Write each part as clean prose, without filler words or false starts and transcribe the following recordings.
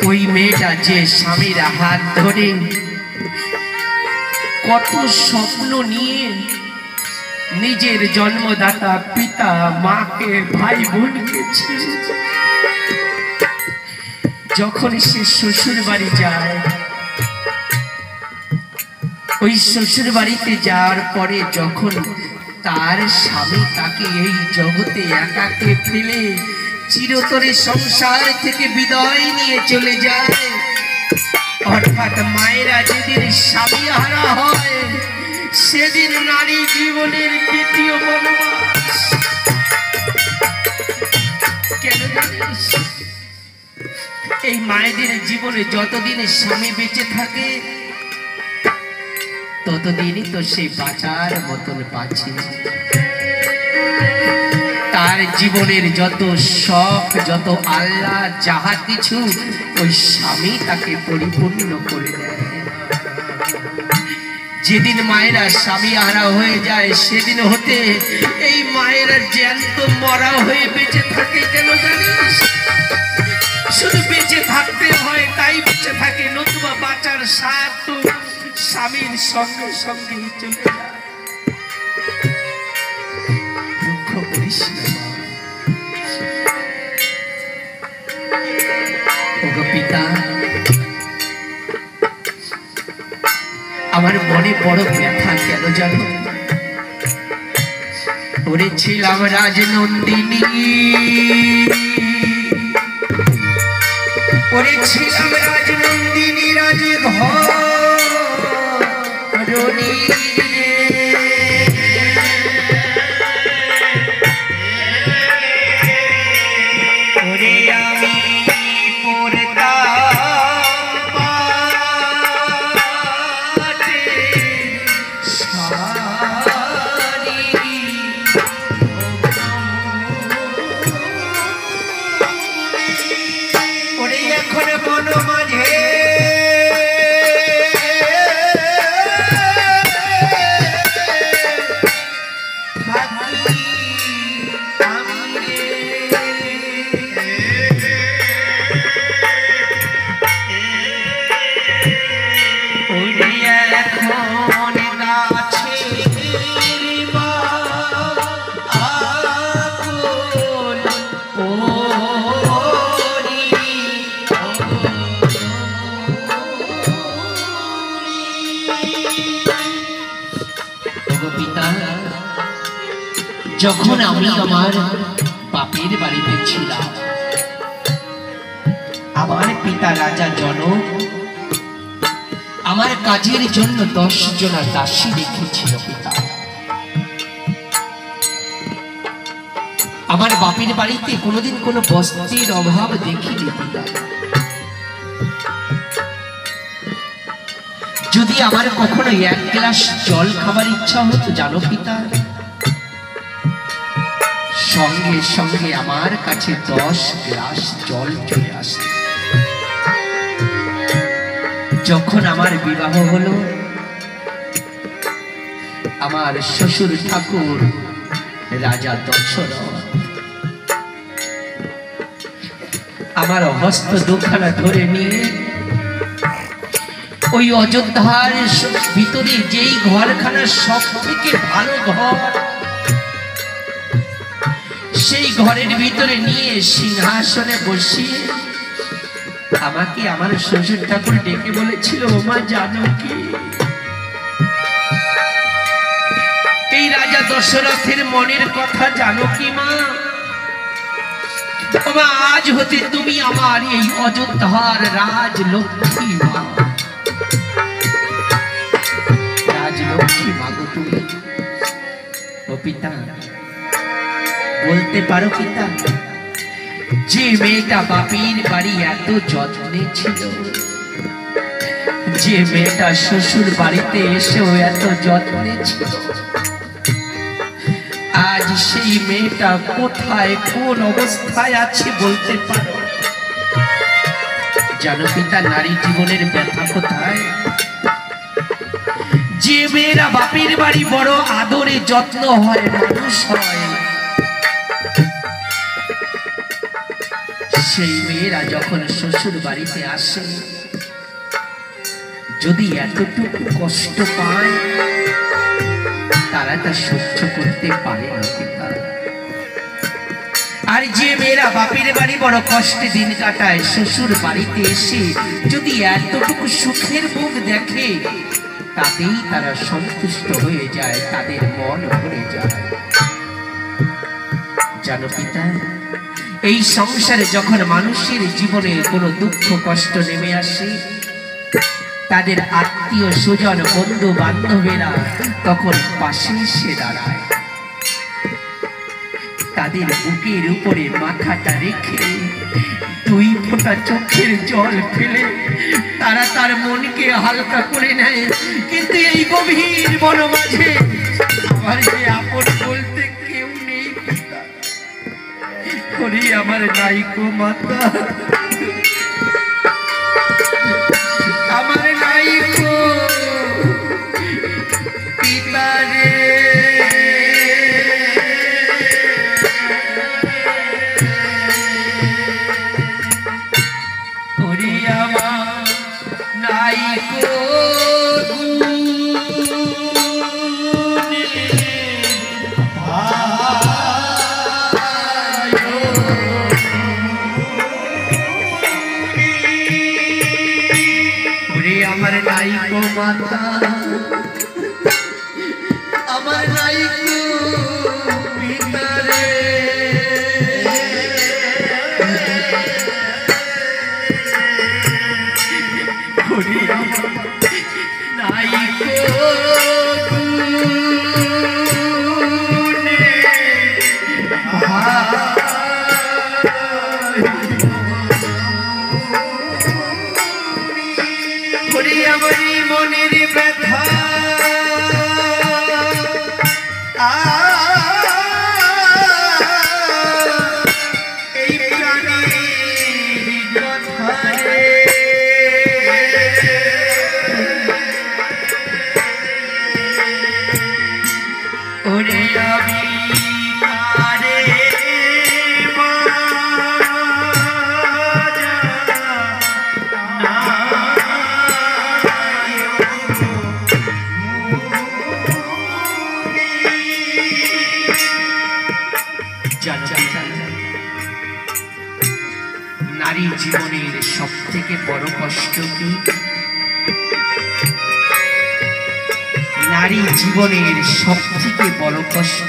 ওই মেয়েটা যে স্বামীর হাত ধরে কত স্বপ্ন নিয়ে নিজের জন্মদাতা পিতা মাকে ভাই বোনকে ছেড়ে যখন সে শ্বশুর বাড়ি যায়, ওই শ্বশুর বাড়িতে যাওয়ার পরে যখন তার স্বামী তাকে এই জগতে একাকে ফেলে চিরতরে সংসার থেকে বিদায় নিয়ে চলে যায়, অর্থাৎ মায়েরা যেদিন স্বামী হারা হয় সেদিন নারী জীবনের দ্বিতীয় বনবাস। কেন জানিস? এই মায়েদের জীবনে যতদিন স্বামী বেঁচে থাকে ততদিনই তো সে বাঁচার মতন বাঁচে। তার জীবনের যত শখ, যত আল্লাহ যাহা কিছু ওই স্বামী তাকে পরিপূর্ণ করে দেয়। যেদিন মায়েরা স্বামী হারা হয়ে যায় সেদিন হতে এই মায়েরা জ্যান্ত মরা হয়ে বেঁচে থাকে। কেন জানিস? শুধু বেঁচে থাকতে হয় তাই বেঁচে থাকে, নতুবা বাঁচার স্বাদ তো স্বামীর সঙ্গে সঙ্গে চলে যায়। দুঃখ করিস না ওগো পিতা, আমার মনে বড় ব্যথা। কেন জানো? ওরে ছিলাম রাজনন্দিনী, ওরে ছিলাম রাজনন্দিনী রাজধরণী, ওরে আমি যখন আমি আমার বাপের বাড়িতে ছিলাম, আমার পিতা রাজা জনক আমার কাজের জন্য 10 জনা দাসী রেখেছিল। পিতা আমার বাপের বাড়িতে কোনোদিন কোনো বস্ত্রের অভাব দেখিনি। পিতা যদি আমার কখনো 1 গ্লাস জল খাবার ইচ্ছা হতো, জানো পিতা, সঙ্গে সঙ্গে আমার কাছে 10 গ্লাস জল চলে আসে। যখন আমার বিবাহ হলো, আমার শ্বশুর ঠাকুর রাজা দশরথ আমার হস্ত দুখানা ধরে নিয়ে ওই অযোধ্যার ভিতরে যেই ঘরখানা সব থেকে ভালো ঘর, সেই ঘরের ভিতরে নিয়ে সিংহাসনে বসিয়ে আমাকে আমার শ্বশুর ঠাকুর ডেকে বলেছিল, ওমা জানো কি, এই রাজা দশরথের মনের কথা জানো কি মা? ওমা আজ হতে তুমি আমার এই অযোধ্যার রাজলক্ষ্মী মা, রাজলক্ষ্মী মা গো তুমি। ও পিতা, বলতে পারো পিতা, যে মেয়েটা বাপের বাড়ি এত যত্নে ছিল, যে মেয়েটা শ্বশুর বাড়িতে এসেও এত যত্নে ছিল, আজ সেই মেয়েটা কোথায় কোন অবস্থায় আছে বলতে পারো? জানো পিতা, নারী জীবনের ব্যথা কোথায়? যে মেয়েরা বাপের বাড়ি বড় আদরে যত্ন হয়, মানুষ হয়, সেই মেয়েরা যখন শ্বশুর বাড়িতে আসে, যদি এতটুকু কষ্ট পায় তারা তা সহ্য করতে পারে না পিতা। আর যে মেয়েরা বাপের বাড়ি বড় কষ্টে দিন কাটায়, শ্বশুর বাড়িতে এসে যদি এতটুকু সুখের মুখ দেখে তাতেই তারা সন্তুষ্ট হয়ে যায়, তাদের মন ভরে যায়। জানো পিতা, এই সংসারে যখন মানুষের জীবনে কোনো দুঃখ কষ্ট নেমে আসে, তাদের আত্মীয় স্বজন বন্ধু বান্ধবেরা তখন পাশে এসে দাঁড়ায়, তাদের বুকের উপরে মাথাটা রেখে দুই ফোঁটা চোখের জল ফেলে তারা তার মনকে হালকা করে নেয়। কিন্তু এই গভীর বন মাঝে আমার যে আপন বলতে কেউ নেই পিতা, ওরে আমার নাইকো মাতা, আমার নাইকো পিতা রে। ওরে আমার নাইকো আমার নাইকো মাতা, আমার নাইকো পিতা রে। ওরে আমার নাইকো গুণে ওরে আমার মনের ব্যথা, এই প্রাণের কথা রে। ওরে আমি কারে নারী জীবনের সব থেকে বড় কষ্ট কি? নারী জীবনের সব থেকে বড় কষ্ট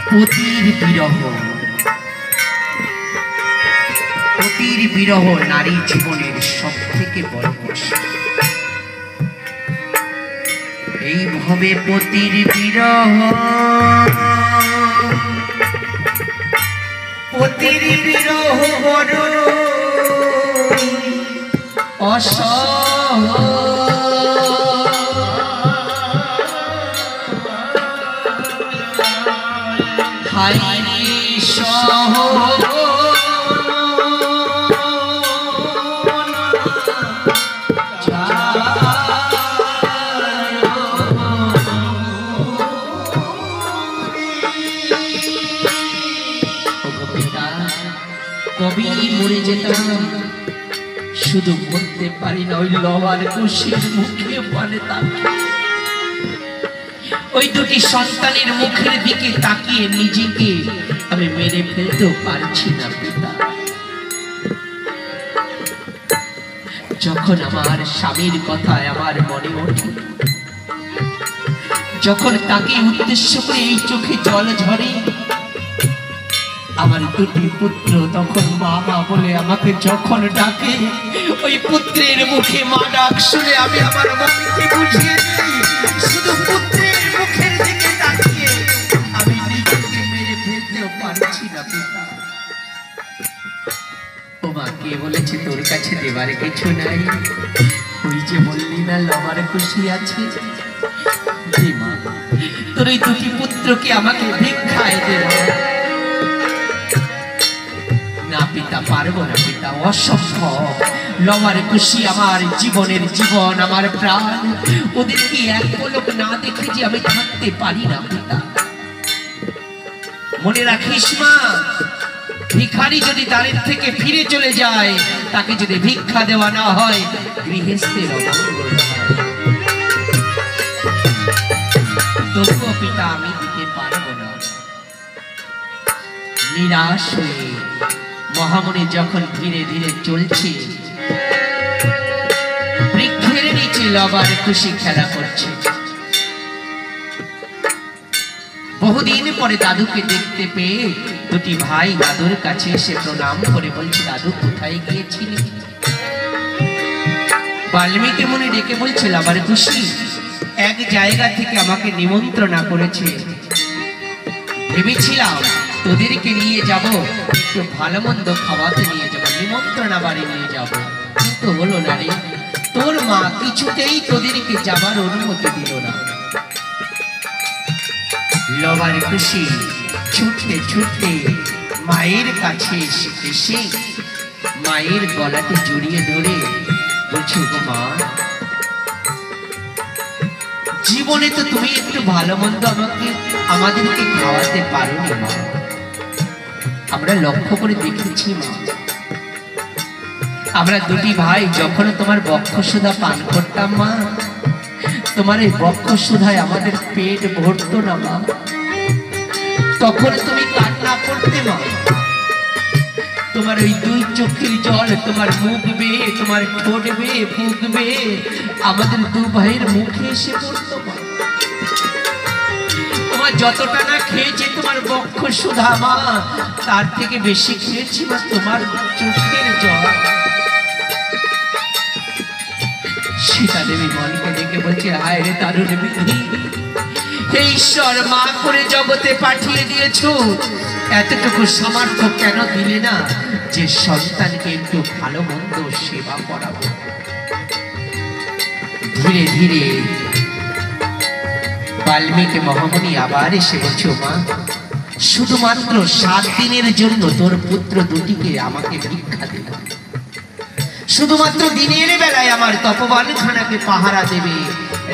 পতির বিরহ। পতির বিরহ নারী জীবনের সব থেকে বড় কষ্ট। এইভাবে পতির বিরহ, পতির বিরহ বড় অসহ, হায় সহ কবি মরে যেতাম, শুধু বলতে পারি না ওই লওয়ার কুশির মুখে বলে তাকিয়ে, ওই দুটি সন্তানের মুখের দিকে তাকিয়ে নিজেকে আমি মেরে ফেলতেও পারছি না পিতা। যখন আমার স্বামীর কথায় আমার মনে ওঠে, যখন তাকে উদ্দেশ্য করে এই চোখে জল ঝরে, আমার দুটি পুত্র তখন মা মা বলে আমাকে যখন ডাকে, ওই পুত্রের মুখে মা ডাক শুনে আমি আমার মনকে বুঝিয়ে দিই, শুধু পুত্রের মুখের দিকে তাকিয়ে আমি নিজেকে মেরে ফেলতেও পারছি না পিতা। ও মা, কে বলেছে তোর কাছে দেবার কিছু নাই? ওই যে বললি না লবার খুশি আছে, মা তোর এই দুটি পুত্রকে আমাকে ভিক্ষায় দে। না পিতা, পারবো না পিতা, অসম্ভব। লবার খুশি আমার জীবনের জীবন, আমার প্রাণ, ওদেরকে এক পলক না দেখে যে আমি থাকতে পারি না পিতা। মনে রাখিস মা, ভিখারি যদি দ্বারের থেকে ফিরে চলে যায়, তাকে যদি ভিক্ষা দেওয়া না হয়, গৃহস্থের অমঙ্গল হয়। তবুও পিতা আমি দিতে পারবো না। নিরাশ হয়ে মহামুনি যখন ধীরে ধীরে চলছে, বৃক্ষের নিচে লবার খুশি খেলা করছে। বহুদিন পরে দাদুকে দেখতে পেয়ে দুটি ভাই দাদুর কাছে এসে প্রণাম করে বলছে, দাদু কোথায় গিয়েছিলি? বাল্মীকি মুনি ডেকে বলছে, লবার খুশি এক জায়গা থেকে আমাকে নিমন্ত্রণা করেছে, ভেবেছিলাম তোদেরকে নিয়ে যাব, একটু ভালো মন্দ খাওয়াতে নিয়ে যাব, নিমন্ত্রণা বাড়ি নিয়ে যাব, কিন্তু হলো না রে। তোর মা কিছুতেই তোদেরকে যাবার অনুমতি দিল না। লবার খুশি ছুটতে ছুটতে মায়ের কাছে এসে মায়ের গলাতে জড়িয়ে ধরে বলছে, মা, জীবনে তো তুমি একটু ভালো মন্দ আমাদেরকে খাওয়াতে পারোনি মা। আমরা লক্ষ্য করে দেখেছি মা, আমরা দুটি ভাই যখন তোমার বক্ষসুধা পান করতাম মা, তোমার এই বক্ষসুধায় আমাদের পেট ভরতো না মা। তখন তুমি কান্না করতে মা, তোমার ওই দুই চোখের জল তোমার মুখ বেয়ে, তোমার ঠোঁট বেয়ে, বুক বেয়ে আমাদের দু ভাইয়ের মুখে এসে পড়তো মা। তোমার যতটা না খেয়েছি তোমার বক্ষসুধা মা, তার থেকে বেশি খেয়েছি মা তোমার চোখের জল। সীতা দেবী মনকে দেখে বলছে, হায় রে দারুণ বিধি, হে ঈশ্বর, মা করে জগতে পাঠিয়ে দিয়েছো, এতটুকু সামর্থ্য কেন দিলে না যে সন্তানকে একটু ভালো মন্দ সেবা করাবো। ধীরে ধীরে বাল্মীকি মহামুনি আবার এসে বলছে, মা, শুধুমাত্র 7 দিনের জন্য তোর পুত্র দুটিকে আমাকে ভিক্ষা দিল, শুধুমাত্র দিনের বেলায় আমার তপবান খানাকে পাহারা দেবে,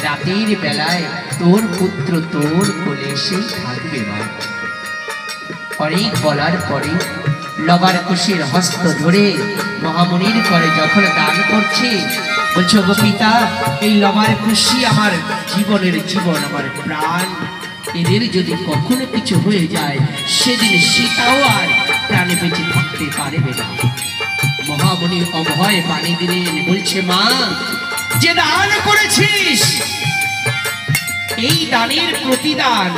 রাতের বেলায় তোর পুত্র তোর কোলে এসে থাকবে মা। অনেক বলার পরে লবার খুশির হস্ত ধরে মহামুনির করে যখন দান করছে, বলছো, গো পিতা, এই লবার খুশি আমার জীবনের জীবন, আমার প্রাণ, এদের যদি কখনো কিছু হয়ে যায়, সেদিন সীতাও আর প্রাণে বেঁচে থাকতে পারবে না। মহামুনি অভয় পানি দিলেন, বলছে, মা, যে দান করেছিস এই দানের প্রতিদান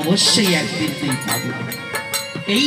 অবশ্যই একদিন তুই পাবি। এই